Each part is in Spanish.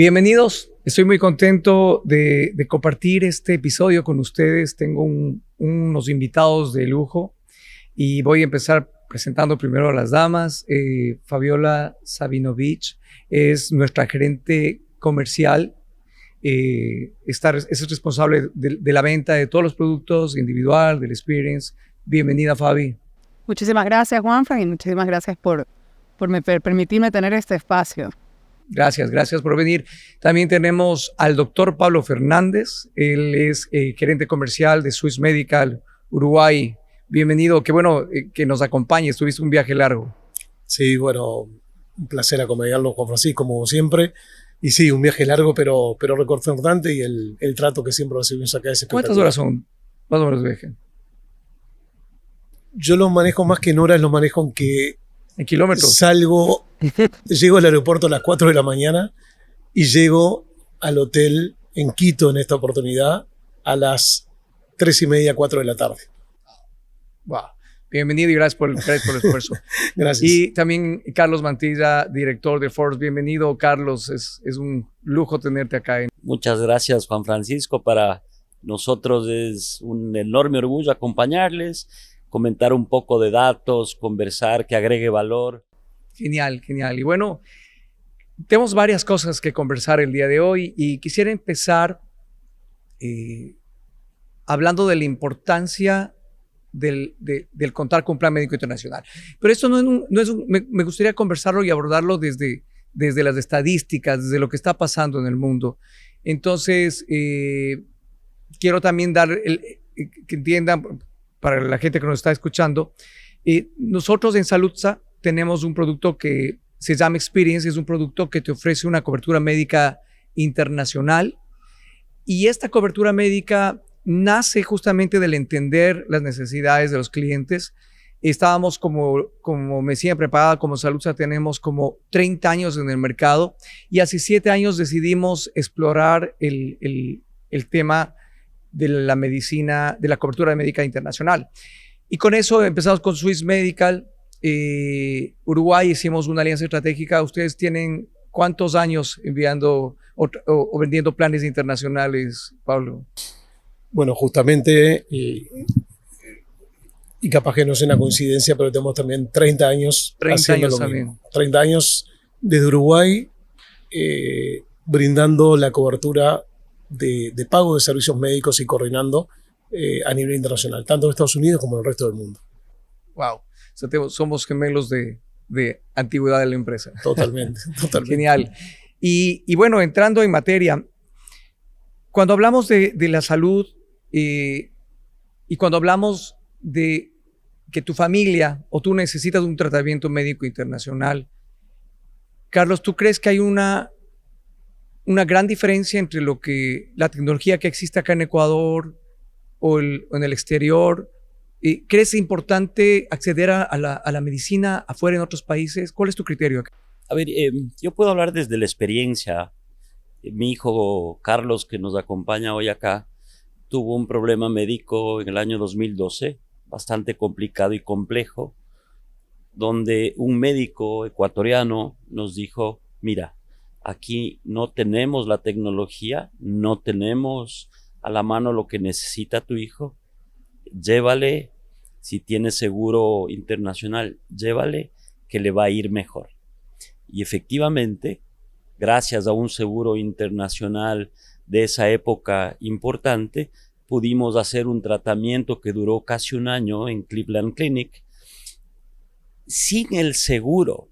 Bienvenidos, estoy muy contento de compartir este episodio con ustedes. Tengo unos invitados de lujo y voy a empezar presentando primero a las damas. Fabiola Sabinovich es nuestra gerente comercial. Es responsable de la venta de todos los productos, individual, del experience. Bienvenida, Fabi. Muchísimas gracias, Juanfran, y muchísimas gracias por permitirme tener este espacio. Gracias por venir. También tenemos al doctor Pablo Fernández. Él es gerente comercial de Swiss Medical Uruguay. Bienvenido, qué bueno que nos acompañes. Tuviste un viaje largo. Sí, bueno, un placer acompañarlo, Juan Francisco, como siempre. Y sí, un viaje largo, pero reconfortante, y el trato que siempre recibimos acá es espectacular. ¿Cuántas horas son más o menos de viaje? Yo lo manejo más que en horas, lo manejo en kilómetros. Llego al aeropuerto a las 4 de la mañana y llego al hotel en Quito en esta oportunidad a las 3:30, 4 de la tarde. Wow. Bienvenido y gracias por el esfuerzo. Gracias. Y también Carlos Mantilla, director de Forbes. Bienvenido, Carlos. Es un lujo tenerte acá. Muchas gracias, Juan Francisco. Para nosotros es un enorme orgullo acompañarles, comentar un poco de datos, conversar, que agregue valor. Genial. Y bueno, tenemos varias cosas que conversar el día de hoy y quisiera empezar hablando de la importancia del contar con un plan médico internacional. Pero esto me gustaría conversarlo y abordarlo desde las estadísticas, desde lo que está pasando en el mundo. Entonces, quiero también que entiendan, para la gente que nos está escuchando, nosotros en Saludza tenemos un producto que se llama Experience. Es un producto que te ofrece una cobertura médica internacional, y esta cobertura médica nace justamente del entender las necesidades de los clientes. Estábamos como medicina preparada, como Saludza tenemos como 30 años en el mercado, y hace 7 años decidimos explorar el tema de la medicina, de la cobertura médica internacional. Y con eso empezamos con Swiss Medical Uruguay. Hicimos una alianza estratégica. Ustedes tienen ¿cuántos años enviando o vendiendo planes internacionales, Pablo? Bueno, justamente, y capaz que no sea una coincidencia, pero tenemos también 30 años haciendo lo mismo. 30 años desde Uruguay, brindando la cobertura de pago de servicios médicos y coordinando a nivel internacional, tanto en Estados Unidos como en el resto del mundo. Wow, o sea, somos gemelos de antigüedad de la empresa. Totalmente. Genial. Y bueno, entrando en materia, cuando hablamos de la salud y cuando hablamos de que tu familia o tú necesitas un tratamiento médico internacional, Carlos, ¿tú crees que hay una gran diferencia entre la tecnología que existe acá en Ecuador o en el exterior? ¿Crees importante acceder a la medicina afuera en otros países? ¿Cuál es tu criterio acá? A ver, yo puedo hablar desde la experiencia. Mi hijo Carlos, que nos acompaña hoy acá, tuvo un problema médico en el año 2012, bastante complicado y complejo, donde un médico ecuatoriano nos dijo: mira, aquí no tenemos la tecnología, no tenemos a la mano lo que necesita tu hijo, llévale, si tiene seguro internacional, llévale, que le va a ir mejor. Y efectivamente, gracias a un seguro internacional de esa época importante, pudimos hacer un tratamiento que duró casi un año en Cleveland Clinic. Sin el seguro,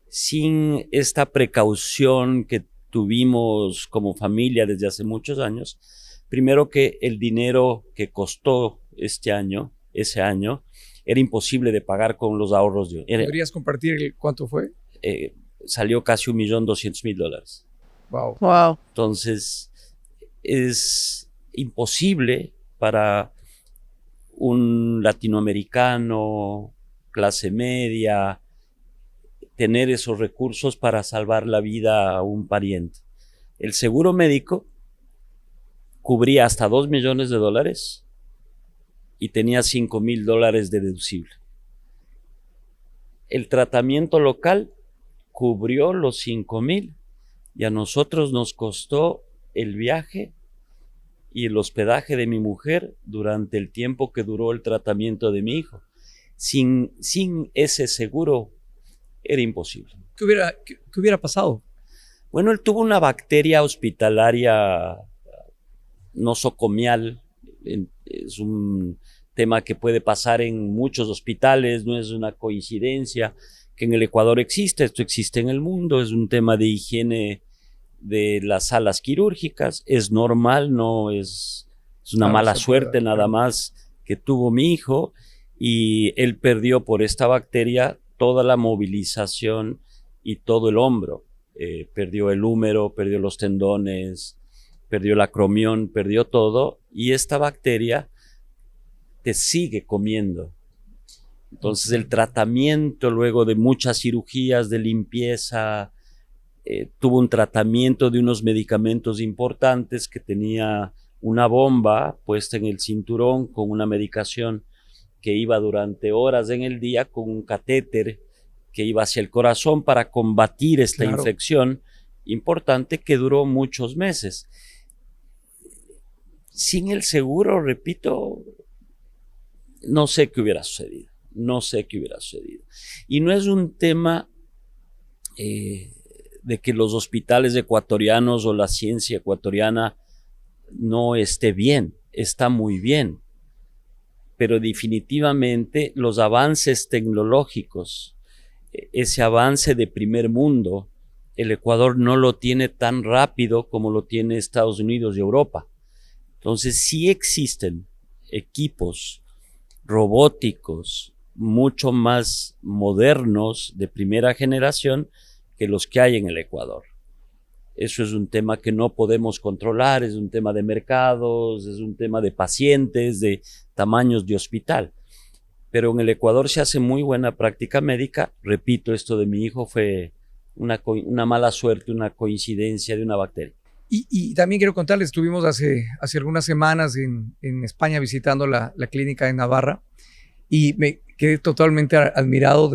sin esta precaución que tuvimos como familia desde hace muchos años, primero que el dinero que costó ese año, era imposible de pagar con los ahorros. ¿Podrías compartir cuánto fue? Salió casi $1.200.000. Wow. Entonces, es imposible para un latinoamericano, clase media, tener esos recursos para salvar la vida a un pariente. El seguro médico cubría hasta $2 millones y tenía $5,000 de deducible. El tratamiento local cubrió los 5,000 y a nosotros nos costó el viaje y el hospedaje de mi mujer durante el tiempo que duró el tratamiento de mi hijo. Sin ese seguro era imposible. ¿Qué hubiera pasado? Bueno, él tuvo una bacteria hospitalaria nosocomial. Es un tema que puede pasar en muchos hospitales, no es una coincidencia que en el Ecuador existe, esto existe en el mundo, es un tema de higiene de las salas quirúrgicas, es normal, no es una mala suerte nada más que tuvo mi hijo, y él perdió por esta bacteria toda la movilización y todo el hombro. Perdió el húmero, perdió los tendones, perdió el acromión, perdió todo, y esta bacteria te sigue comiendo. Entonces el tratamiento, luego de muchas cirugías de limpieza, tuvo un tratamiento de unos medicamentos importantes, que tenía una bomba puesta en el cinturón con una medicación que iba durante horas en el día, con un catéter que iba hacia el corazón para combatir esta infección importante que duró muchos meses. Sin el seguro, repito, no sé qué hubiera sucedido. No sé qué hubiera sucedido. Y no es un tema de que los hospitales ecuatorianos o la ciencia ecuatoriana no esté bien, está muy bien. Pero definitivamente los avances tecnológicos, ese avance de primer mundo, el Ecuador no lo tiene tan rápido como lo tiene Estados Unidos y Europa. Entonces sí existen equipos robóticos mucho más modernos de primera generación que los que hay en el Ecuador. Eso es un tema que no podemos controlar, es un tema de mercados, es un tema de pacientes, de tamaños de hospital. Pero en el Ecuador se hace muy buena práctica médica. Repito, esto de mi hijo fue una mala suerte, una coincidencia de una bacteria. Y también quiero contarles, estuvimos hace algunas semanas en España visitando la clínica de Navarra, y me quedé totalmente admirado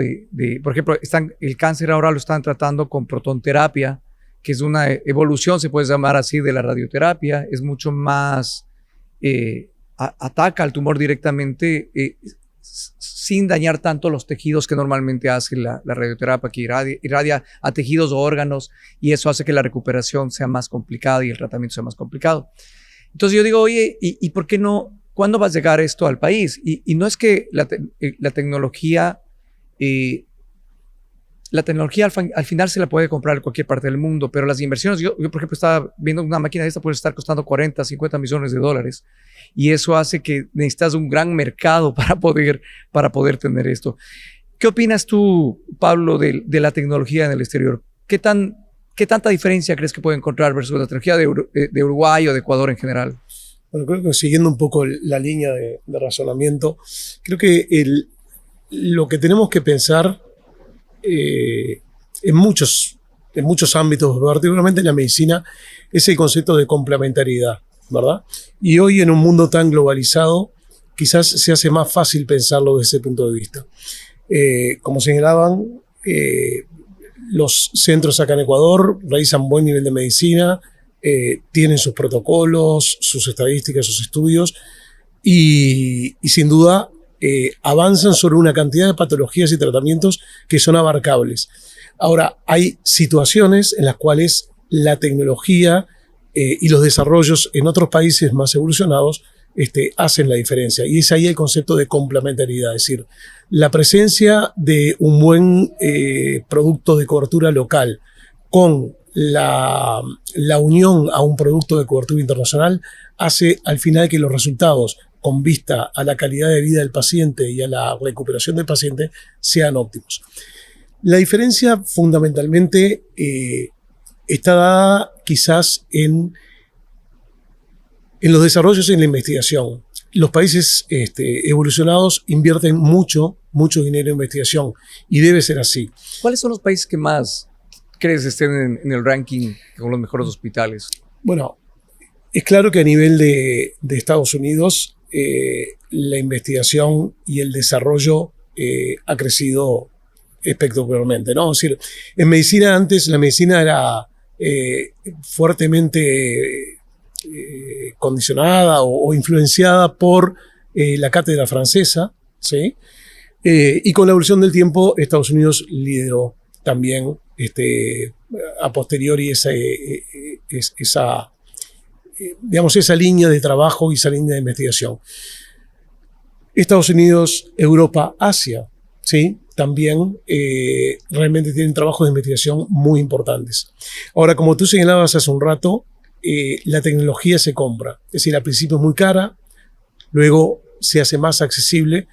por ejemplo, el cáncer ahora lo están tratando con protonterapia, que es una evolución, se puede llamar así, de la radioterapia. Es mucho más, ataca al tumor directamente, sin dañar tanto los tejidos que normalmente hace la radioterapia, que irradia a tejidos o órganos, y eso hace que la recuperación sea más complicada y el tratamiento sea más complicado. Entonces yo digo, oye, ¿y por qué no? ¿Cuándo va a llegar esto al país? Y no es que la tecnología al final se la puede comprar en cualquier parte del mundo, pero las inversiones, yo por ejemplo estaba viendo una máquina de esta, puede estar costando 40, 50 millones de dólares, y eso hace que necesitas un gran mercado para poder tener esto. ¿Qué opinas tú, Pablo, de la tecnología en el exterior? ¿Qué tanta diferencia crees que puede encontrar versus la tecnología de Uruguay o de Ecuador en general? Bueno, creo que siguiendo un poco la línea de razonamiento, creo que lo que tenemos que pensar en muchos ámbitos, particularmente en la medicina, es el concepto de complementariedad, ¿verdad? Y hoy, en un mundo tan globalizado, quizás se hace más fácil pensarlo desde ese punto de vista. Como señalaban, los centros acá en Ecuador realizan buen nivel de medicina, tienen sus protocolos, sus estadísticas, sus estudios, y sin duda avanzan sobre una cantidad de patologías y tratamientos que son abarcables. Ahora, hay situaciones en las cuales la tecnología y los desarrollos en otros países más evolucionados hacen la diferencia, y es ahí el concepto de complementariedad, es decir, la presencia de un buen producto de cobertura local con la unión a un producto de cobertura internacional hace al final que los resultados, con vista a la calidad de vida del paciente y a la recuperación del paciente, sean óptimos. La diferencia fundamentalmente está dada quizás en los desarrollos y en la investigación. Los países evolucionados invierten mucho dinero en investigación, y debe ser así. ¿Cuáles son los países que más crees estén en el ranking con los mejores hospitales? Bueno, es claro que a nivel de Estados Unidos, la investigación y el desarrollo ha crecido espectacularmente, ¿no? Es decir, en medicina antes, la medicina fuertemente condicionada o influenciada por la cátedra francesa, ¿sí? Y con la evolución del tiempo, Estados Unidos lideró también a posteriori esa línea de trabajo y esa línea de investigación. Estados Unidos, Europa, Asia, ¿sí? También realmente tienen trabajos de investigación muy importantes. Ahora, como tú señalabas hace un rato, la tecnología se compra. Es decir, al principio es muy cara, luego se hace más accesible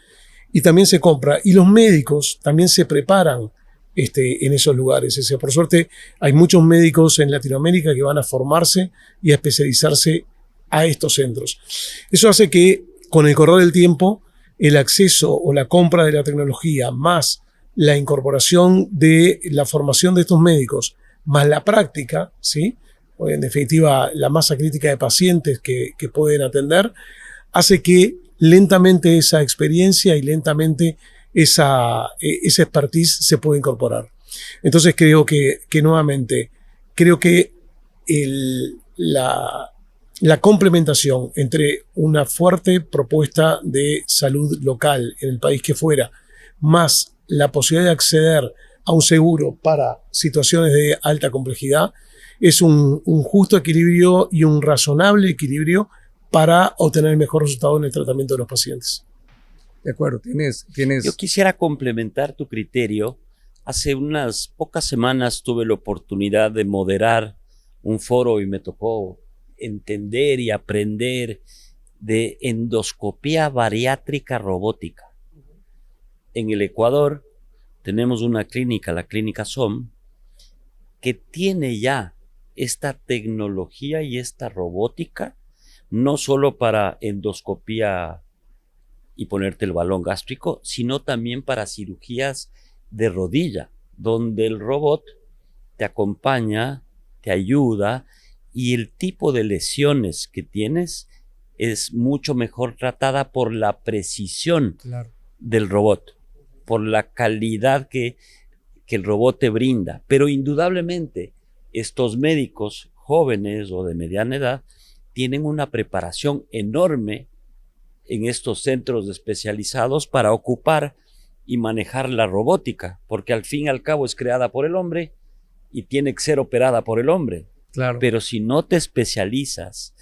y también se compra. Y los médicos también se preparan en esos lugares. O sea, por suerte, hay muchos médicos en Latinoamérica que van a formarse y a especializarse a estos centros. Eso hace que, con el correr del tiempo, el acceso o la compra de la tecnología, más la incorporación de la formación de estos médicos, más la práctica, ¿sí? O en definitiva, la masa crítica de pacientes que pueden atender, hace que lentamente esa experiencia y lentamente esa expertise se puede incorporar. Entonces creo que nuevamente, creo que la complementación entre una fuerte propuesta de salud local en el país que fuera, más la posibilidad de acceder a un seguro para situaciones de alta complejidad, es un justo equilibrio y un razonable equilibrio para obtener el mejor resultado en el tratamiento de los pacientes. De acuerdo, tienes... Yo quisiera complementar tu criterio. Hace unas pocas semanas tuve la oportunidad de moderar un foro y me tocó entender y aprender de endoscopía bariátrica robótica. En el Ecuador tenemos una clínica, la Clínica SOM, que tiene ya esta tecnología y esta robótica, no solo para endoscopía y ponerte el balón gástrico, sino también para cirugías de rodilla, donde el robot te acompaña, te ayuda, y el tipo de lesiones que tienes es mucho mejor tratada por la precisión del robot, por la calidad que el robot te brinda. Pero indudablemente estos médicos jóvenes o de mediana edad tienen una preparación enorme en estos centros especializados para ocupar y manejar la robótica, porque al fin y al cabo es creada por el hombre y tiene que ser operada por el hombre. Claro. Pero si no te especializas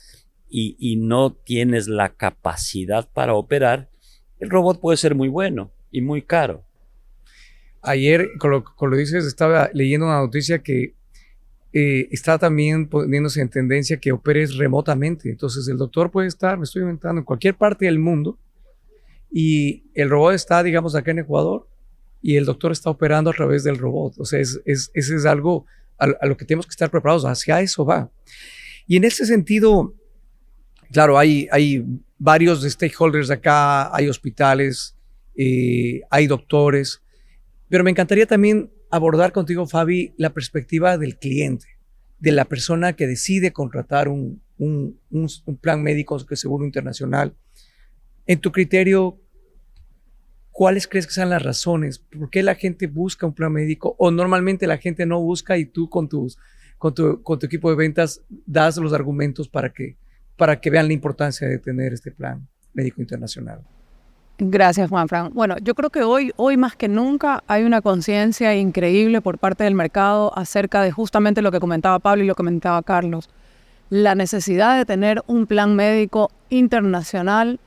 y no tienes la capacidad para operar, el robot puede ser muy bueno y muy caro. Ayer, con lo dices, estaba leyendo una noticia que está también poniéndose en tendencia que operes remotamente. Entonces el doctor puede estar, me estoy inventando, en cualquier parte del mundo y el robot está, digamos, acá en Ecuador y el doctor está operando a través del robot. O sea, ese es algo a lo que tenemos que estar preparados. Hacia eso va. Y en ese sentido, claro, hay varios stakeholders acá, hay hospitales, hay doctores, pero me encantaría también abordar contigo, Fabi, la perspectiva del cliente, de la persona que decide contratar un plan médico que es seguro internacional. En tu criterio, ¿cuáles crees que sean las razones? ¿Por qué la gente busca un plan médico? ¿O normalmente la gente no busca y tú con tu equipo de ventas das los argumentos para que vean la importancia de tener este plan médico internacional? Gracias, Juanfran. Bueno, yo creo que hoy más que nunca hay una conciencia increíble por parte del mercado acerca de justamente lo que comentaba Pablo y lo que comentaba Carlos. La necesidad de tener un plan médico internacional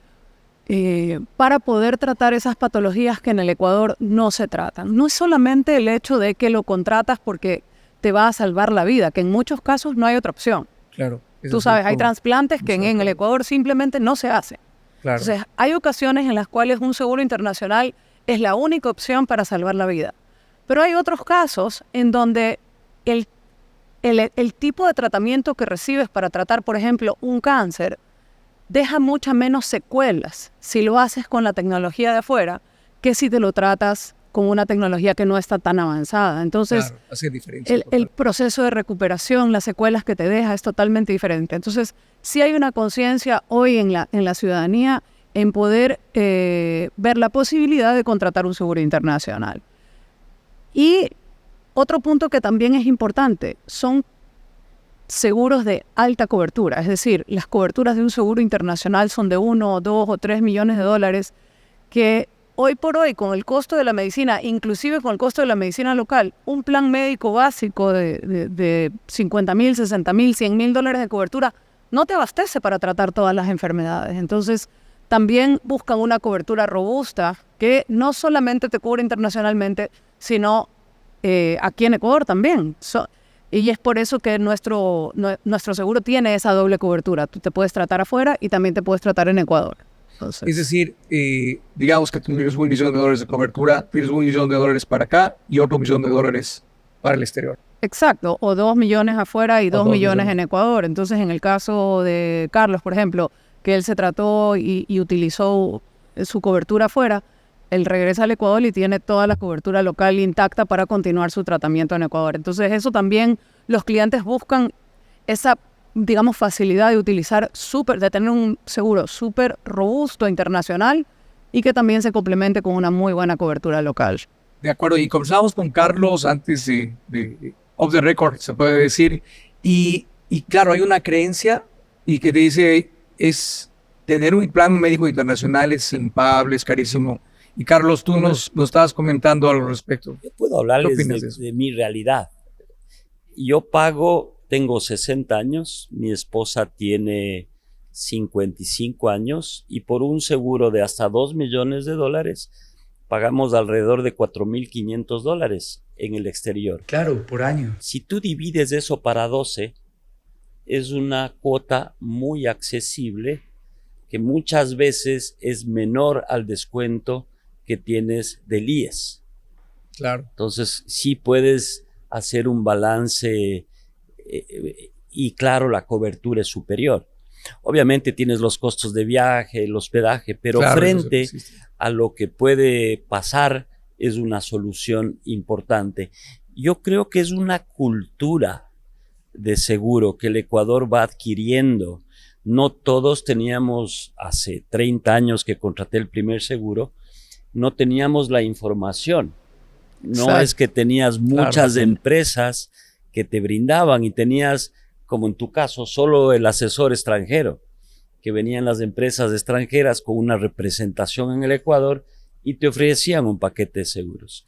para poder tratar esas patologías que en el Ecuador no se tratan. No es solamente el hecho de que lo contratas porque te va a salvar la vida, que en muchos casos no hay otra opción. Claro. Tú sabes, hay trasplantes que en el Ecuador simplemente no se hacen. Claro. Entonces, hay ocasiones en las cuales un seguro internacional es la única opción para salvar la vida. Pero hay otros casos en donde el tipo de tratamiento que recibes para tratar, por ejemplo, un cáncer, deja muchas menos secuelas si lo haces con la tecnología de afuera que si te lo tratas con una tecnología que no está tan avanzada. Entonces, claro, hace diferencia, el proceso de recuperación, las secuelas que te deja es totalmente diferente. Entonces, sí hay una conciencia hoy en la ciudadanía en poder ver la posibilidad de contratar un seguro internacional. Y otro punto que también es importante, son seguros de alta cobertura, es decir, las coberturas de un seguro internacional son de 1, 2 o 3 millones de dólares, que hoy por hoy, con el costo de la medicina, inclusive con el costo de la medicina local, un plan médico básico de 50,000, 60,000, 100,000 dólares de cobertura no te abastece para tratar todas las enfermedades. Entonces, también buscan una cobertura robusta que no solamente te cubre internacionalmente, sino aquí en Ecuador también. Y es por eso que nuestro seguro tiene esa doble cobertura. Tú te puedes tratar afuera y también te puedes tratar en Ecuador. Entonces, Es decir, digamos que tú tienes $1 millón de cobertura, tienes $1 millón para acá y otro $1 millón para el exterior. exacto, o 2 millones afuera y 2 2 millones millones. en Ecuador. Entonces, en el caso de Carlos, por ejemplo, que él se trató y utilizó su cobertura afuera, él regresa al Ecuador y tiene toda la cobertura local intacta para continuar su tratamiento en Ecuador. Entonces, eso también los clientes buscan esa, digamos, facilidad de utilizar de tener un seguro súper robusto internacional y que también se complemente con una muy buena cobertura local. De acuerdo, y conversábamos con Carlos antes de off the record, se puede decir, y claro, hay una creencia y que te dice es tener un plan médico internacional es impagable, es carísimo. Y Carlos, tú nos estabas comentando al respecto. Yo puedo hablarles ¿Qué opinas de eso? de mi realidad. Yo tengo 60 años, mi esposa tiene 55 años y por un seguro de hasta $2 millones pagamos alrededor de $4,500 en el exterior. Claro, por año. Si tú divides eso para 12, es una cuota muy accesible que muchas veces es menor al descuento que tienes del IES. Claro. Entonces, sí puedes hacer un balance y claro, la cobertura es superior. Obviamente tienes los costos de viaje, el hospedaje, pero Claro, frente eso existe. a lo que puede pasar es una solución importante. Yo creo que es una cultura de seguro que el Ecuador va adquiriendo. No todos teníamos, hace 30 años que contraté el primer seguro, no teníamos la información. No Exacto. es que tenías muchas empresas que te brindaban y tenías, como en tu caso, solo el asesor extranjero, que venían las empresas extranjeras con una representación en el Ecuador y te ofrecían un paquete de seguros.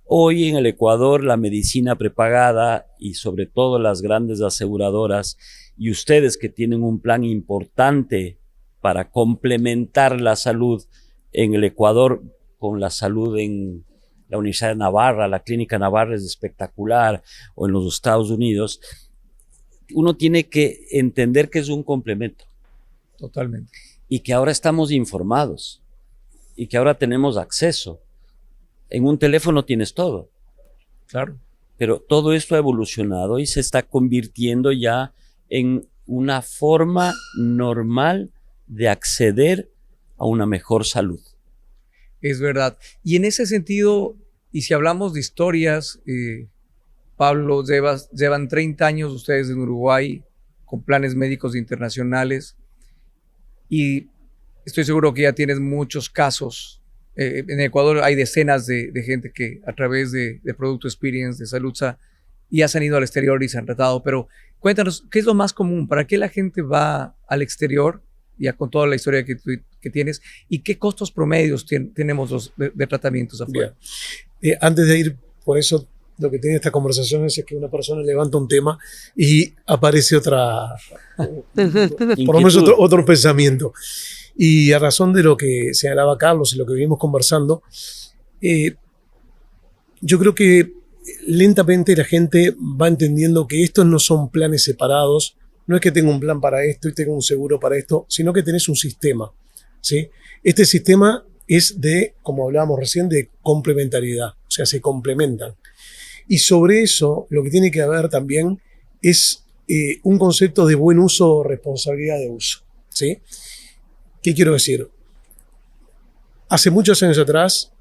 Hoy en el Ecuador la medicina prepagada y sobre todo las grandes aseguradoras y ustedes que tienen un plan importante para complementar la salud en el Ecuador con la salud en la Universidad de Navarra, la Clínica Navarra es espectacular, o en los Estados Unidos, uno tiene que entender que es un complemento. Totalmente. Y que ahora estamos informados y que ahora tenemos acceso. En un teléfono tienes todo. Claro. Pero todo esto ha evolucionado y se está convirtiendo ya en una forma normal de acceder a una mejor salud. Es verdad. Y en ese sentido, y si hablamos de historias, Pablo, llevan 30 años ustedes en Uruguay con planes médicos internacionales y estoy seguro que ya tienes muchos casos. En Ecuador hay decenas de gente que a través de Producto Experience, de Saludza, ya se han ido al exterior y se han tratado. Pero cuéntanos, ¿qué es lo más común? ¿Para qué la gente va al exterior? Ya con toda la historia que tienes, ¿y qué costos promedios tenemos de tratamientos afuera? Antes de ir por eso, lo que tiene esta conversación es que una persona levanta un tema y aparece otra, por lo menos otro pensamiento. Y a razón de lo que señalaba Carlos y lo que venimos conversando, yo creo que lentamente la gente va entendiendo que estos no son planes separados. No es que tengo un plan para esto y tengo un seguro para esto, sino que tenés un sistema, ¿sí? Este sistema es de, como hablábamos recién, de complementariedad, o sea, se complementan. Y sobre eso, lo que tiene que haber también es un concepto de buen uso o responsabilidad de uso, ¿sí? ¿Qué quiero decir? Hace muchos años atrás,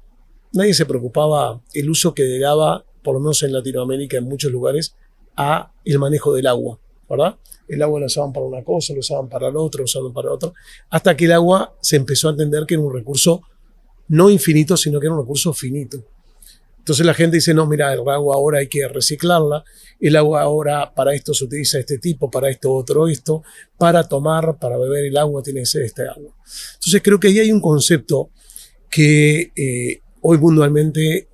nadie se preocupaba el uso que le daba, por lo menos en Latinoamérica, en muchos lugares, a el manejo del agua, ¿verdad? El agua lo usaban para una cosa, lo usaban para el otro, lo usaban para el otro, hasta que el agua se empezó a entender que era un recurso no infinito, sino que era un recurso finito. Entonces la gente dice, no, mira, el agua ahora hay que reciclarla, el agua ahora para esto se utiliza este tipo, para esto otro esto, para tomar, para beber el agua tiene que ser este agua. Entonces creo que ahí hay un concepto que hoy mundialmente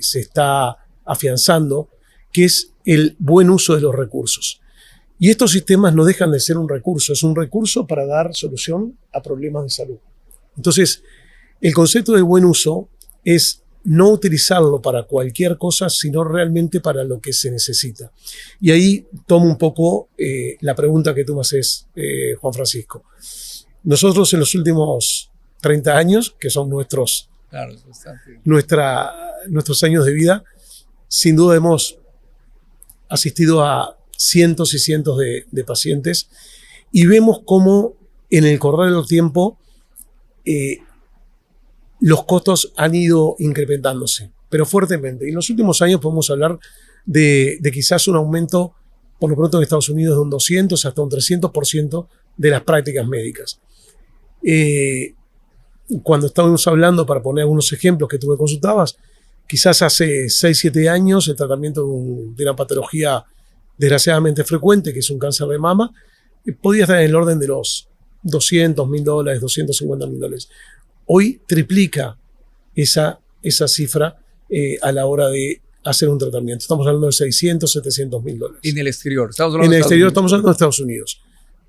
se está afianzando, que es el buen uso de los recursos. Y estos sistemas no dejan de ser un recurso, es un recurso para dar solución a problemas de salud. Entonces, el concepto de buen uso es no utilizarlo para cualquier cosa, sino realmente para lo que se necesita. Y ahí tomo un poco la pregunta que tú me haces, Juan Francisco. Nosotros en los últimos 30 años, que son nuestros años de vida, sin duda hemos asistido a cientos y cientos de pacientes y vemos cómo en el correr del tiempo los costos han ido incrementándose, pero fuertemente. Y en los últimos años podemos hablar de quizás un aumento, por lo pronto en Estados Unidos, de un 200 hasta un 300% de las prácticas médicas. Cuando estábamos hablando, para poner algunos ejemplos que tú me consultabas, quizás hace 6-7 años el tratamiento de una patología desgraciadamente frecuente, que es un cáncer de mama, podía estar en el orden de los $200,000, $250,000. Hoy triplica esa cifra a la hora de hacer un tratamiento. Estamos hablando de $600,000, $700,000. En el exterior. En el exterior estamos hablando de Estados Unidos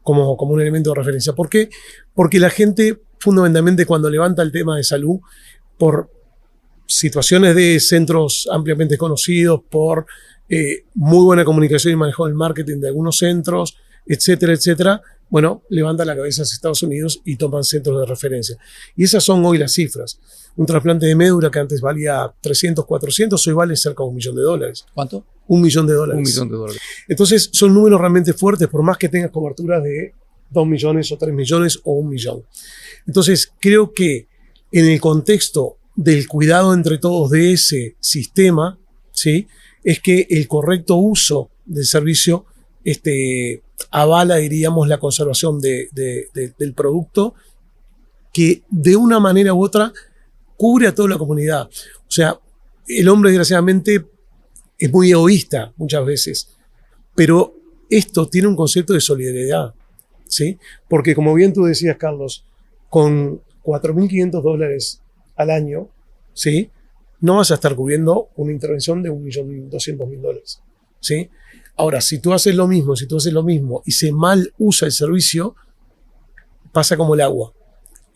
como un elemento de referencia. ¿Por qué? Porque la gente fundamentalmente cuando levanta el tema de salud por situaciones de centros ampliamente conocidos, por muy buena comunicación y manejo del marketing de algunos centros, etcétera, etcétera, bueno, levanta la cabeza hacia Estados Unidos y toman centros de referencia. Y esas son hoy las cifras. Un trasplante de médula que antes valía 300, 400, hoy vale cerca de $1 millón. ¿Cuánto? $1 millón. $1 millón. Entonces son números realmente fuertes, por más que tengas cobertura de 2 millones o 3 millones o 1 millón. Entonces creo que en el contexto del cuidado entre todos de ese sistema, ¿sí?, es que el correcto uso del servicio avala, diríamos, la conservación del producto que de una manera u otra cubre a toda la comunidad. O sea, el hombre desgraciadamente es muy egoísta muchas veces, pero esto tiene un concepto de solidaridad, ¿sí? Porque como bien tú decías, Carlos, con $4.500 al año, ¿sí?, no vas a estar cubriendo una intervención de $1.200.000, ¿sí? Ahora, si tú haces lo mismo y se mal usa el servicio, pasa como el agua,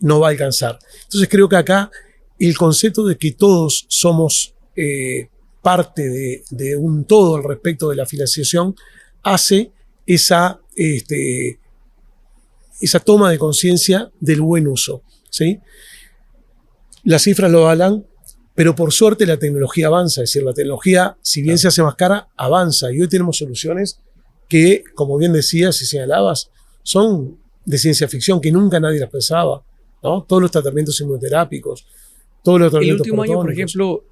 no va a alcanzar. Entonces creo que acá el concepto de que todos somos parte de un todo al respecto de la financiación hace esa toma de conciencia del buen uso, ¿sí? Las cifras lo avalan, pero por suerte la tecnología avanza, es decir, la tecnología, si bien se hace más cara, avanza. Y hoy tenemos soluciones que, como bien decías y señalabas, son de ciencia ficción, que nunca nadie las pensaba, ¿no? Todos los tratamientos inmunoterápicos, todos los tratamientos el último año, por protónicos. ejemplo,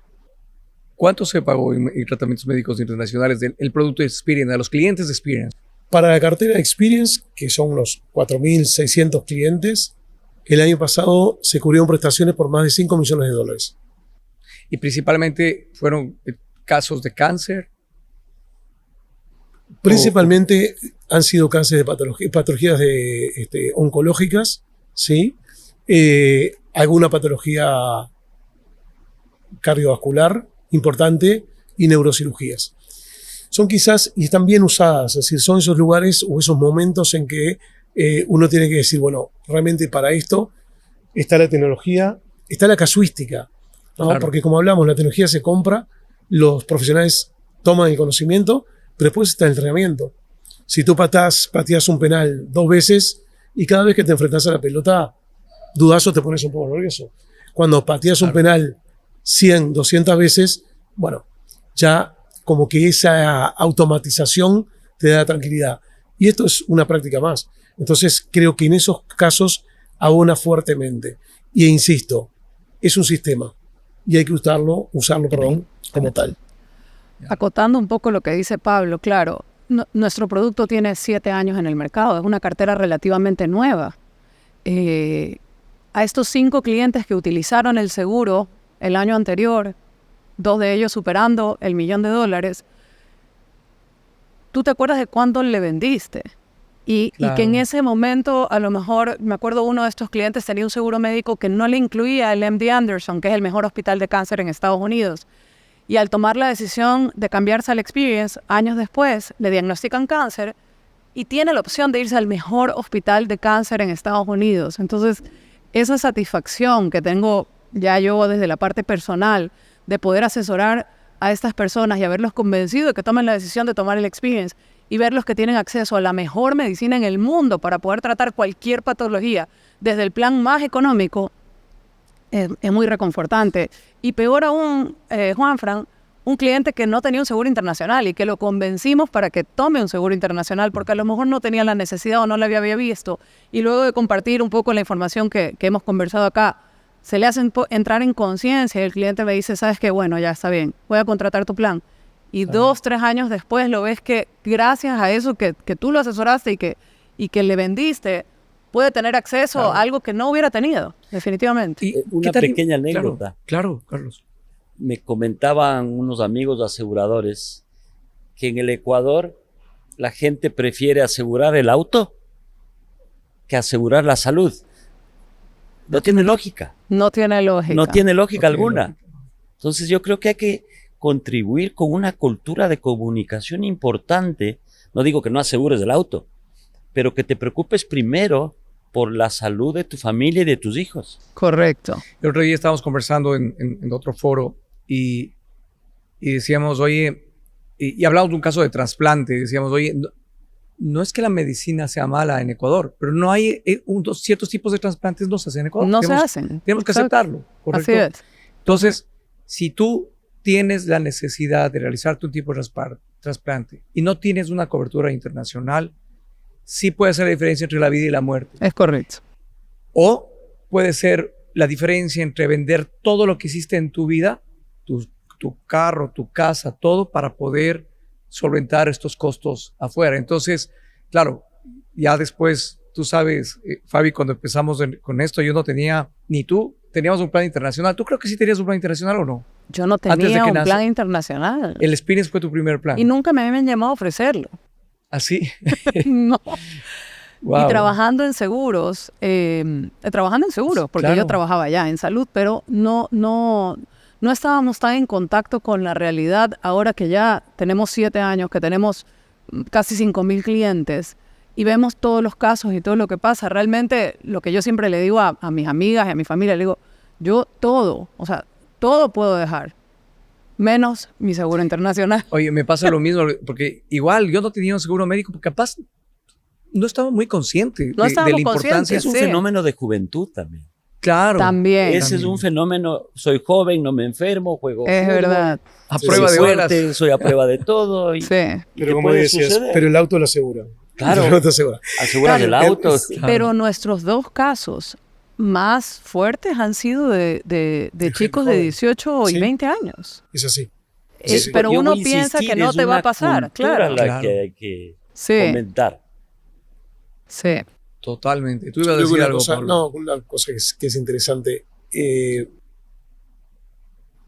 ¿cuánto se pagó en tratamientos médicos internacionales del producto de Experience, a los clientes de Experience? Para la cartera de Experience, que son unos 4.600 clientes, el año pasado se cubrieron prestaciones por más de $5 millones. Y principalmente fueron casos de cáncer. Principalmente han sido cánceres de patologías oncológicas, ¿sí? Alguna patología cardiovascular importante y neurocirugías. Son quizás, y están bien usadas, es decir, son esos lugares o esos momentos en que uno tiene que decir, bueno, realmente para esto está la tecnología, está la casuística, ¿no? Claro. Porque como hablamos, la tecnología se compra, los profesionales toman el conocimiento, pero después está el entrenamiento. Si tú pateas un penal 2 veces y cada vez que te enfrentas a la pelota, dudazo, te pones un poco nervioso. Cuando pateas un penal 100, 200 veces, bueno, ya como que esa automatización te da tranquilidad. Y esto es una práctica más. Entonces creo que en esos casos abona fuertemente. Y insisto, es un sistema y hay que usarlo, como tal. Acotando un poco lo que dice Pablo, claro, nuestro producto tiene 7 años en el mercado, es una cartera relativamente nueva. A estos 5 clientes que utilizaron el seguro el año anterior, 2 de ellos superando el $1.000.000, tú te acuerdas de cuándo le vendiste. Y que en ese momento, a lo mejor, me acuerdo uno de estos clientes tenía un seguro médico que no le incluía el MD Anderson, que es el mejor hospital de cáncer en Estados Unidos. Y al tomar la decisión de cambiarse al Experience, años después, le diagnostican cáncer y tiene la opción de irse al mejor hospital de cáncer en Estados Unidos. Entonces, esa satisfacción que tengo ya yo desde la parte personal de poder asesorar a estas personas y haberlos convencido de que tomen la decisión de tomar el Experience y verlos que tienen acceso a la mejor medicina en el mundo para poder tratar cualquier patología desde el plan más económico, es muy reconfortante. Y peor aún, Juanfran, un cliente que no tenía un seguro internacional y que lo convencimos para que tome un seguro internacional porque a lo mejor no tenía la necesidad o no la había visto. Y luego de compartir un poco la información que hemos conversado acá, se le hace entrar en conciencia y el cliente me dice, ¿sabes qué? Bueno, ya está bien, voy a contratar tu plan. Y 2, 3 años después lo ves que gracias a eso que tú lo asesoraste y que le vendiste, puede tener acceso a algo que no hubiera tenido, definitivamente. Y una pequeña anécdota. Claro, Carlos. Me comentaban unos amigos aseguradores que en el Ecuador la gente prefiere asegurar el auto que asegurar la salud. No tiene lógica. No tiene lógica. No tiene lógica alguna. Entonces yo creo que hay que contribuir con una cultura de comunicación importante. No digo que no asegures el auto, pero que te preocupes primero por la salud de tu familia y de tus hijos. Correcto. El otro día estábamos conversando en otro foro y decíamos, oye, y hablamos de un caso de trasplante, decíamos, oye, no es que la medicina sea mala en Ecuador, pero no hay ciertos tipos de trasplantes no se hacen en Ecuador. No se hacen. Tenemos que aceptarlo, ¿correcto? Así es. Entonces, si tú tienes la necesidad de realizarte un tipo de trasplante y no tienes una cobertura internacional, sí puede ser la diferencia entre la vida y la muerte. Es correcto. O puede ser la diferencia entre vender todo lo que hiciste en tu vida, tu carro, tu casa, todo para poder solventar estos costos afuera. Entonces, claro, ya después, tú sabes, Fabi, cuando empezamos con esto, yo no tenía, ni tú, teníamos un plan internacional. ¿Tú creo que sí tenías un plan internacional o no? Yo no tenía un plan internacional. El Experience fue tu primer plan. Y nunca me habían llamado a ofrecerlo. ¿Así? No. Wow. Y trabajando en seguros, porque claro. yo trabajaba ya en salud, pero no estábamos tan en contacto con la realidad ahora que ya tenemos 7 años, que tenemos casi 5,000 clientes y vemos todos los casos y todo lo que pasa. Realmente lo que yo siempre le digo a mis amigas y a mi familia, le digo, yo todo puedo dejar, menos mi seguro internacional. Oye, me pasa lo mismo, porque igual yo no tenía un seguro médico, porque capaz no estaba muy consciente de la importancia. Es un fenómeno de juventud también. Claro. También. Ese es un fenómeno, soy joven, no me enfermo, juego Es fútbol, verdad. A prueba de suerte, soy a prueba de todo. Y, Sí. Pero como decías, pero el auto lo asegura. Claro. El auto asegura. Aseguras el auto. Claro. Pero nuestros 2 casos más fuertes han sido de chicos de 18 y Sí. 20 años. Es así. Sí. Pero Yo uno voy a piensa insistir, que no es te va a una pasar. cultura Claro. la Claro. que hay que Sí, comentar. sí. Totalmente. Tú ibas a Yo decir una algo, cosa, Pablo. no, una cosa que es interesante.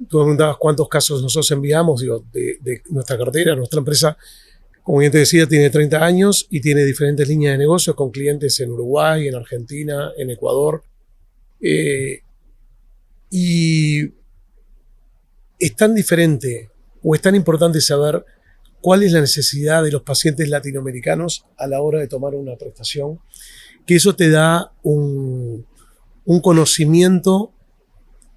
Tú me preguntabas cuántos casos nosotros enviamos, digo, de nuestra cartera, nuestra empresa, como bien te decía, tiene 30 años y tiene diferentes líneas de negocios con clientes en Uruguay, en Argentina, en Ecuador. Y es tan diferente o es tan importante saber cuál es la necesidad de los pacientes latinoamericanos a la hora de tomar una prestación, que eso te da un conocimiento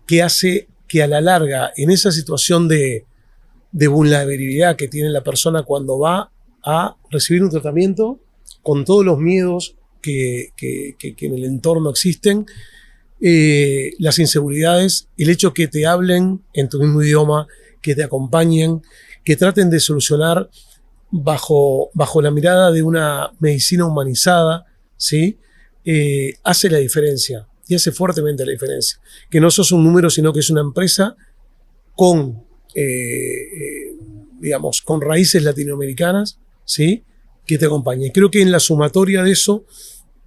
que hace que a la larga, en esa situación de vulnerabilidad que tiene la persona cuando va a recibir un tratamiento, con todos los miedos que en el entorno existen, las inseguridades, el hecho que te hablen en tu mismo idioma, que te acompañen, que traten de solucionar bajo la mirada de una medicina humanizada, ¿sí? Hace la diferencia y hace fuertemente la diferencia. Que no sos un número, sino que es una empresa con, digamos, con raíces latinoamericanas, ¿sí? Que te acompaña. Y creo que en la sumatoria de eso,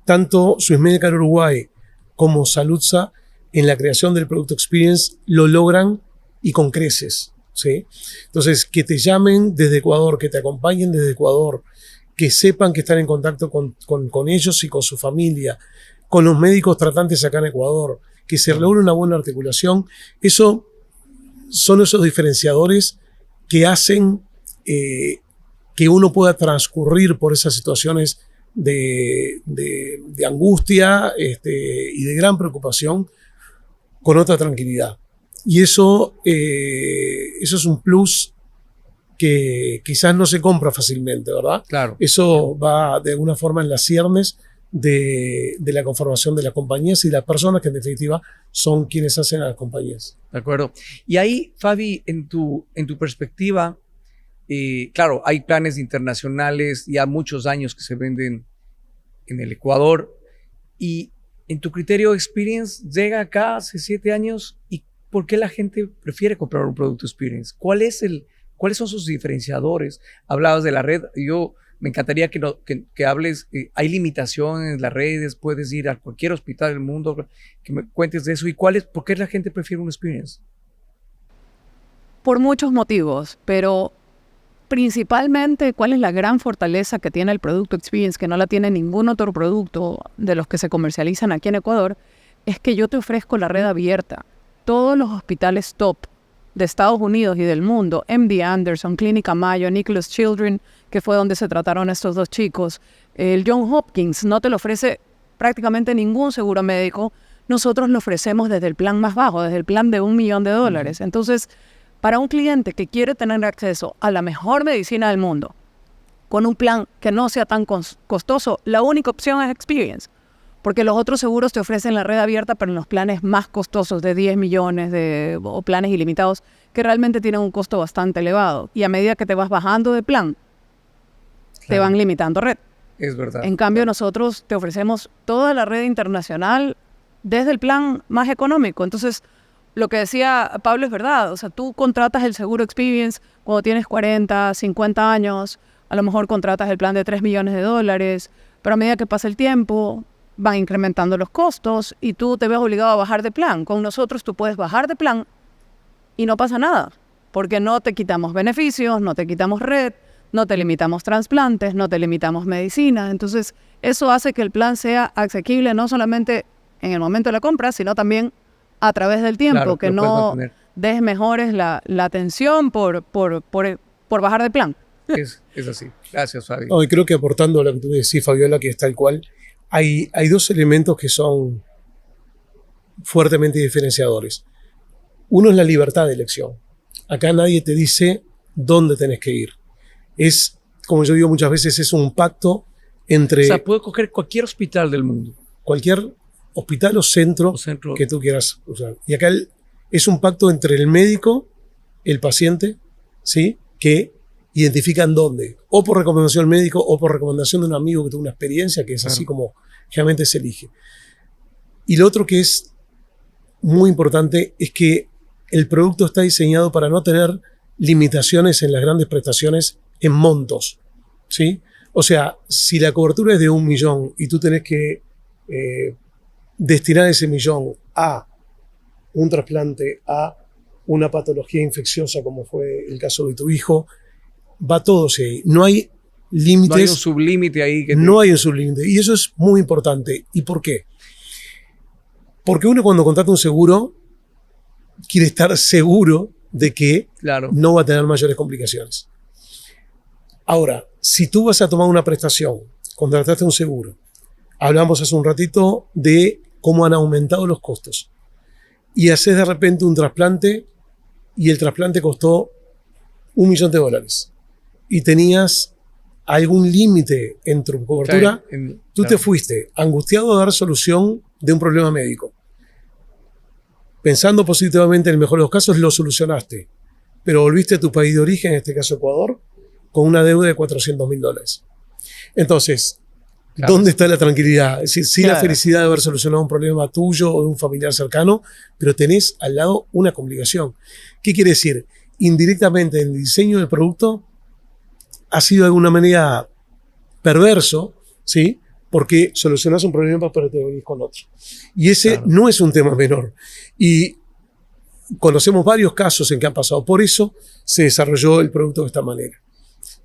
tanto Swiss Medical Uruguay como Saludza, en la creación del Producto Experience, lo logran y con creces, ¿sí? Entonces, que te llamen desde Ecuador, que te acompañen desde Ecuador, que sepan que están en contacto con ellos y con su familia, con los médicos tratantes acá en Ecuador, que se logre una buena articulación, eso son esos diferenciadores que hacen que uno pueda transcurrir por esas situaciones de angustia y de gran preocupación con otra tranquilidad. Y eso es un plus que quizás no se compra fácilmente, ¿verdad? Claro. Eso va de alguna forma en las ciernes de la conformación de las compañías y las personas que en definitiva son quienes hacen a las compañías. De acuerdo. Y ahí, Fabi, en tu perspectiva, claro, hay planes internacionales ya muchos años que se venden en el Ecuador y en tu criterio Experience llega acá hace 7 años y ¿por qué la gente prefiere comprar un producto Experience? ¿Cuáles son sus diferenciadores? Hablabas de la red, yo me encantaría que hables, hay limitaciones en las redes, puedes ir a cualquier hospital del mundo, que me cuentes de eso y ¿por qué la gente prefiere un Experience? Por muchos motivos, pero principalmente, ¿cuál es la gran fortaleza que tiene el producto Experience, que no la tiene ningún otro producto de los que se comercializan aquí en Ecuador? Es que yo te ofrezco la red abierta. Todos los hospitales top de Estados Unidos y del mundo, MD Anderson, Clínica Mayo, Nicholas Children, que fue donde se trataron estos 2 chicos, el Johns Hopkins, no te lo ofrece prácticamente ningún seguro médico. Nosotros lo ofrecemos desde el plan más bajo, desde el plan de $1 millón. Entonces, para un cliente que quiere tener acceso a la mejor medicina del mundo, con un plan que no sea tan costoso, la única opción es Experience. Porque los otros seguros te ofrecen la red abierta, pero en los planes más costosos de 10 millones o planes ilimitados, que realmente tienen un costo bastante elevado. Y a medida que te vas bajando de plan, te van limitando red. Es verdad. En cambio, nosotros te ofrecemos toda la red internacional desde el plan más económico. Entonces, lo que decía Pablo es verdad. O sea, tú contratas el seguro Experience cuando tienes 40, 50 años. A lo mejor contratas el plan de $3 millones. Pero a medida que pasa el tiempo, van incrementando los costos y tú te ves obligado a bajar de plan. Con nosotros tú puedes bajar de plan y no pasa nada. Porque no te quitamos beneficios, no te quitamos red, no te limitamos trasplantes, no te limitamos medicina. Entonces, eso hace que el plan sea asequible no solamente en el momento de la compra, sino también a través del tiempo, Claro, que no dejes mejores la atención por bajar de plan. Es así. Gracias, Fabi. No, y creo que aportando a lo que tú decís, Fabiola, que es tal cual, hay 2 elementos que son fuertemente diferenciadores. Uno es la libertad de elección. Acá nadie te dice dónde tenés que ir. Es, como yo digo muchas veces, es un pacto entre... O sea, puedo coger cualquier hospital del mundo. Cualquier hospital o centro que tú quieras usar. Y acá es un pacto entre el médico, el paciente, ¿sí? Que identifican dónde. O por recomendación del médico o por recomendación de un amigo que tuvo una experiencia, que es así como generalmente se elige. Y lo otro que es muy importante es que el producto está diseñado para no tener limitaciones en las grandes prestaciones en montos, ¿sí? O sea, si la cobertura es de 1 millón y tú tenés que destinar ese millón a un trasplante, a una patología infecciosa como fue el caso de tu hijo, va todo hacia ahí. No hay límites. No hay un sublímite ahí. No hay un sublímite. Y eso es muy importante. ¿Y por qué? Porque uno cuando contrata un seguro quiere estar seguro de que no va a tener mayores complicaciones. Ahora, si tú vas a tomar una prestación, contrataste un seguro, hablamos hace un ratito de cómo han aumentado los costos, y haces de repente un trasplante y el trasplante costó $1 millón y tenías algún límite en tu cobertura, tú te fuiste angustiado a dar solución de un problema médico. Pensando positivamente en el mejor de los casos, lo solucionaste, pero volviste a tu país de origen, en este caso Ecuador, con una deuda de $400.000. Entonces, ¿dónde está la tranquilidad? Es decir, sí, la felicidad de haber solucionado un problema tuyo o de un familiar cercano, pero tenés al lado una complicación. ¿Qué quiere decir? Indirectamente, el diseño del producto ha sido de alguna manera perverso, ¿sí? Porque solucionás un problema pero te venís con otro. Y ese no es un tema menor. Y conocemos varios casos en que han pasado. Por eso se desarrolló el producto de esta manera,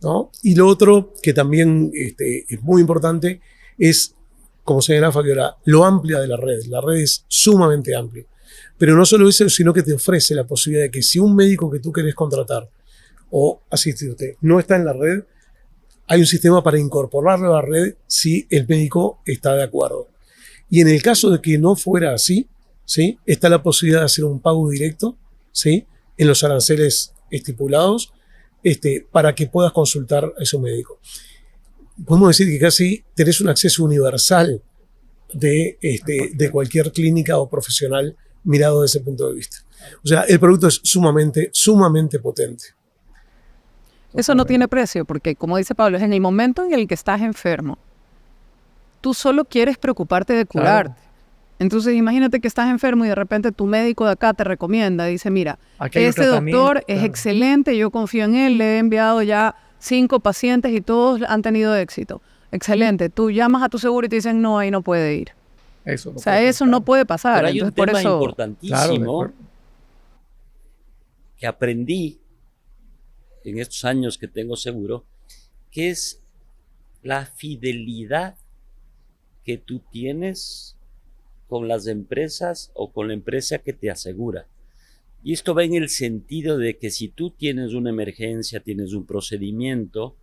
¿no? Y lo otro que también es muy importante es, como señalaba Fabiola, lo amplia de la red. La red es sumamente amplia. Pero no solo eso, sino que te ofrece la posibilidad de que si un médico que tú querés contratar o asistirte no está en la red, hay un sistema para incorporarlo a la red si el médico está de acuerdo. Y en el caso de que no fuera así, ¿sí?, está la posibilidad de hacer un pago directo, ¿sí?, en los aranceles estipulados, para que puedas consultar a ese médico. Podemos decir que casi tenés un acceso universal de cualquier clínica o profesional mirado desde ese punto de vista. O sea, el producto es sumamente, sumamente potente. Eso no tiene precio, porque como dice Pablo, es en el momento en el que estás enfermo. Tú solo quieres preocuparte de curarte. Claro. Entonces imagínate que estás enfermo y de repente tu médico de acá te recomienda, dice, mira, este doctor es excelente, yo confío en él, le he enviado ya 5 pacientes y todos han tenido éxito. Excelente. Tú llamas a tu seguro y te dicen, no, ahí no puede ir. Eso no, o sea, eso no puede pasar. Pero hay un tema eso, importantísimo que aprendí en estos años que tengo seguro, que es la fidelidad que tú tienes con las empresas o con la empresa que te asegura. Y esto va en el sentido de que si tú tienes una emergencia, tienes un procedimiento,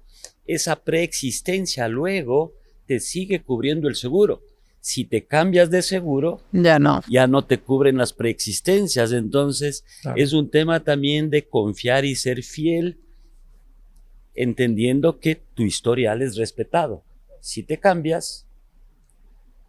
esa preexistencia luego te sigue cubriendo el seguro. Si te cambias de seguro, ya no te cubren las preexistencias. Entonces, claro, es un tema también de confiar y ser fiel, entendiendo que tu historial es respetado. Si te cambias,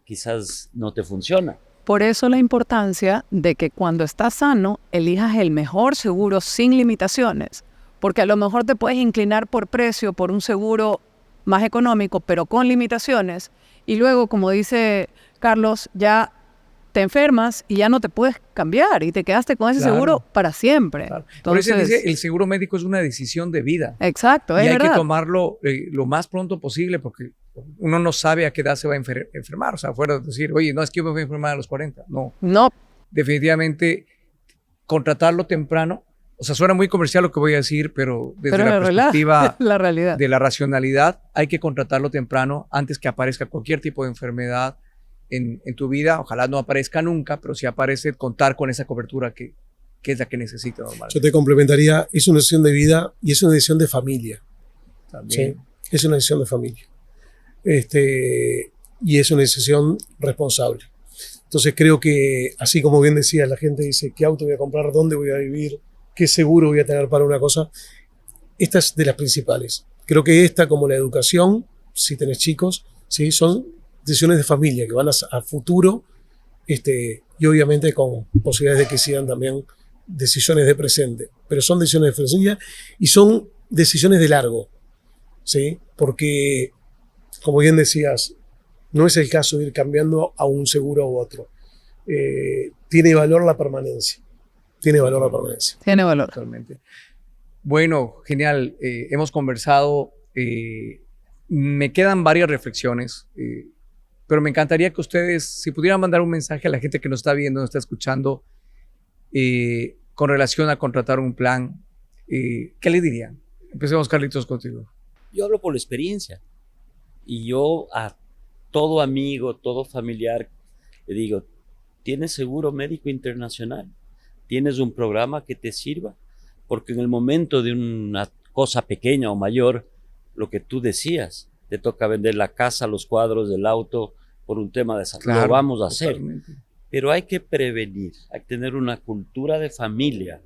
quizás no te funciona. Por eso la importancia de que cuando estás sano, elijas el mejor seguro sin limitaciones. Porque a lo mejor te puedes inclinar por precio, por un seguro más económico, pero con limitaciones. Y luego, como dice Carlos, ya te enfermas y ya no te puedes cambiar y te quedaste con ese seguro para siempre. Claro. Entonces, por eso dice, el seguro médico es una decisión de vida. Exacto, es verdad. Y hay que tomarlo lo más pronto posible porque uno no sabe a qué edad se va a enfermar. O sea, fuera de decir, oye, no, es que yo me voy a enfermar a los 40. No. Definitivamente, contratarlo temprano. O sea, suena muy comercial lo que voy a decir, pero desde la perspectiva la realidad de la racionalidad, hay que contratarlo temprano antes que aparezca cualquier tipo de enfermedad en tu vida. Ojalá no aparezca nunca, pero si aparece, contar con esa cobertura que es la que necesita normalmente. Yo te complementaría, es una decisión de vida y es una decisión de familia. También. ¿Sí? Es una decisión de familia. Y es una decisión responsable. Entonces creo que, así como bien decía, la gente dice, ¿qué auto voy a comprar? ¿Dónde voy a vivir? ¿Qué seguro voy a tener para una cosa? Esta es de las principales. Creo que esta, como la educación, si tenés chicos, ¿sí?, son decisiones de familia que van a futuro, y obviamente con posibilidades de que sigan también decisiones de presente. Pero son decisiones de familia y son decisiones de largo, ¿sí? Porque, como bien decías, no es el caso de ir cambiando a un seguro u otro. Tiene valor la permanencia. Tiene valor la permanencia. Tiene valor. Totalmente. Bueno, genial. Hemos conversado. Me quedan varias reflexiones, pero me encantaría que ustedes, si pudieran mandar un mensaje a la gente que nos está viendo, nos está escuchando, con relación a contratar un plan, ¿qué le dirían? Empecemos, Carlitos, contigo. Yo hablo por la experiencia. Y yo a todo amigo, todo familiar, le digo, ¿tienes seguro médico internacional? ¿Tienes un programa que te sirva? Porque en el momento de una cosa pequeña o mayor, lo que tú decías, te toca vender la casa, los cuadros del auto por un tema de salud. Claro, lo vamos a hacer. Totalmente. Pero hay que prevenir, hay que tener una cultura de familia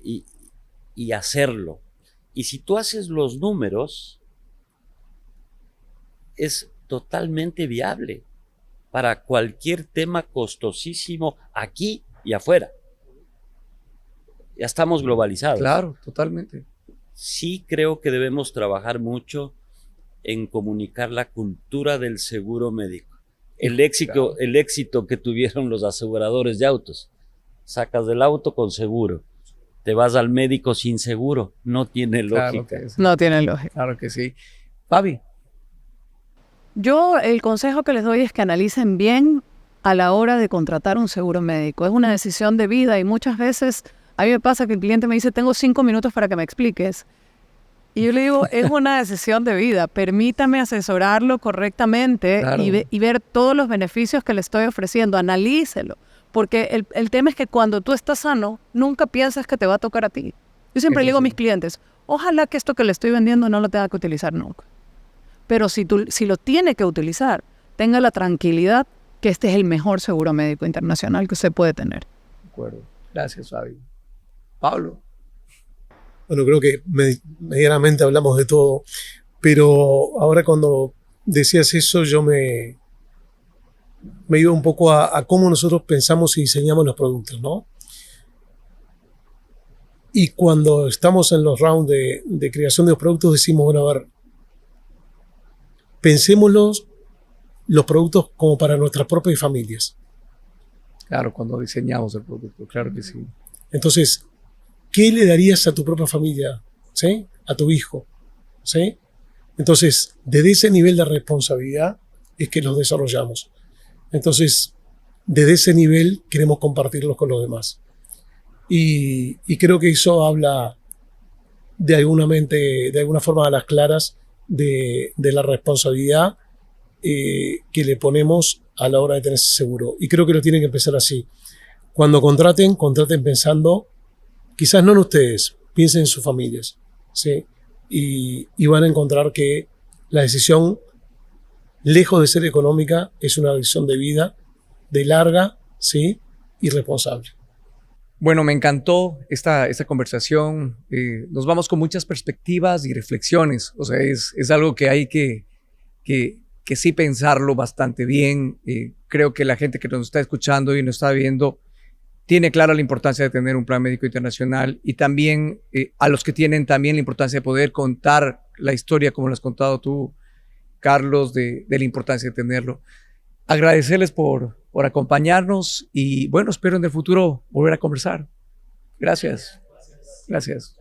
y hacerlo. Y si tú haces los números, es totalmente viable para cualquier tema costosísimo aquí y afuera. Ya estamos globalizados. Claro, totalmente. Sí creo que debemos trabajar mucho en comunicar la cultura del seguro médico. El éxito que tuvieron los aseguradores de autos. Sacas del auto con seguro. Te vas al médico sin seguro. No tiene lógica. Claro, no tiene lógica. Claro que sí. Fabi. Yo el consejo que les doy es que analicen bien a la hora de contratar un seguro médico. Es una decisión de vida y muchas veces a mí me pasa que el cliente me dice, tengo 5 minutos para que me expliques. Y yo le digo, es una decisión de vida, permítame asesorarlo correctamente, claro, y ver todos los beneficios que le estoy ofreciendo, analícelo. Porque el tema es que cuando tú estás sano, nunca piensas que te va a tocar a ti. Yo siempre le digo a mis clientes, ojalá que esto que le estoy vendiendo no lo tenga que utilizar nunca. Pero si lo tiene que utilizar, tenga la tranquilidad que este es el mejor seguro médico internacional que usted puede tener. De acuerdo. Gracias, Fabi. Pablo. Bueno, creo que medianamente hablamos de todo, pero ahora cuando decías eso yo me iba un poco a cómo nosotros pensamos y diseñamos los productos, ¿no? Y cuando estamos en los rounds de creación de los productos decimos, bueno, a ver, pensémoslos los productos como para nuestras propias familias. Claro, cuando diseñamos el producto, claro que sí. Entonces, ¿qué le darías a tu propia familia? ¿Sí? A tu hijo. ¿Sí? Entonces, desde ese nivel de responsabilidad es que los desarrollamos. Entonces, desde ese nivel queremos compartirlos con los demás. Y creo que eso habla de alguna forma a las claras de la responsabilidad que le ponemos a la hora de tener ese seguro. Y creo que lo tienen que empezar así. Cuando contraten pensando, quizás no en ustedes, piensen en sus familias, ¿sí? Y van a encontrar que la decisión, lejos de ser económica, es una decisión de vida, de larga, ¿sí? Y responsable. Bueno, me encantó esta conversación. Nos vamos con muchas perspectivas y reflexiones. O sea, es algo que hay que sí pensarlo bastante bien. Creo que la gente que nos está escuchando y nos está viendo tiene clara la importancia de tener un plan médico internacional y también a los que tienen también la importancia de poder contar la historia como lo has contado tú, Carlos, de la importancia de tenerlo. Agradecerles por acompañarnos y bueno, espero en el futuro volver a conversar. Gracias. Gracias.